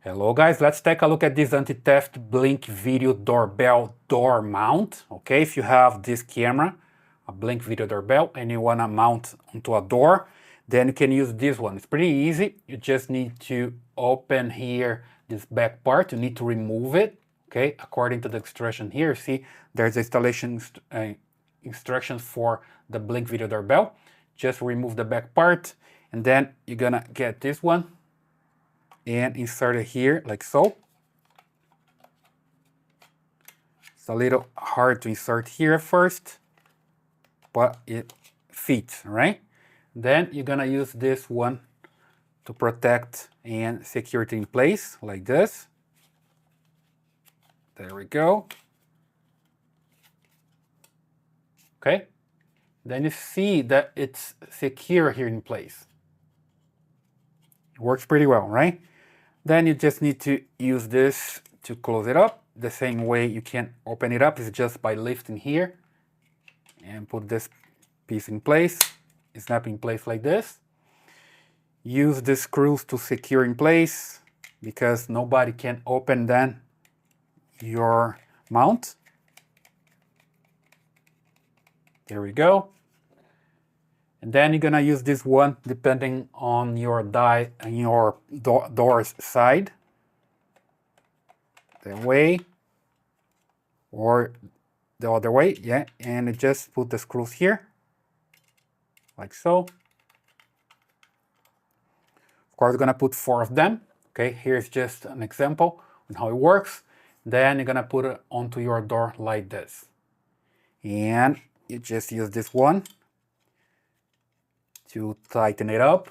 Hello guys, let's take a look at this anti-theft blink video doorbell door mount. Okay, if you have this camera, a blink video doorbell, and you want to mount onto a door, then you can use this one. It's pretty easy. You just need to open here this back part. You need to remove it. Okay, according to the instruction here, see there's installation instructions for the blink video doorbell. Just remove the back part, and then you're gonna get this one and insert it here like so. It's a little hard to insert here at first, but it fits, right? Then you're gonna use this one to protect and secure it in place like this. There we go. Okay, then you see that it's secure here in place. It works pretty well, right? Then you just need to use this to close it up. The same way you can open it up is just by lifting here and put this piece in place. Snap in place like this. Use the screws to secure in place because nobody can open then your mount. There we go. And then you're gonna use this one depending on your die and your door's side. That way, or the other way, yeah. And just put the screws here, like so. Of course, we're gonna put 4 of them. Okay, here's just an example on how it works. Then you're gonna put it onto your door like this. And you just use this one to tighten it up.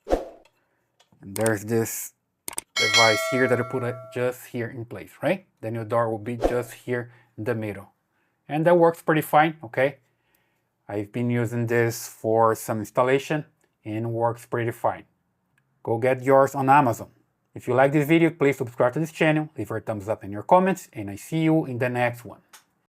And there's this device here that I put it just here in place, right? Then your door will be just here in the middle. And that works pretty fine, okay? I've been using this for some installation and works pretty fine. Go get yours on Amazon. If you like this video, please subscribe to this channel, leave a thumbs up in your comments, and I see you in the next one.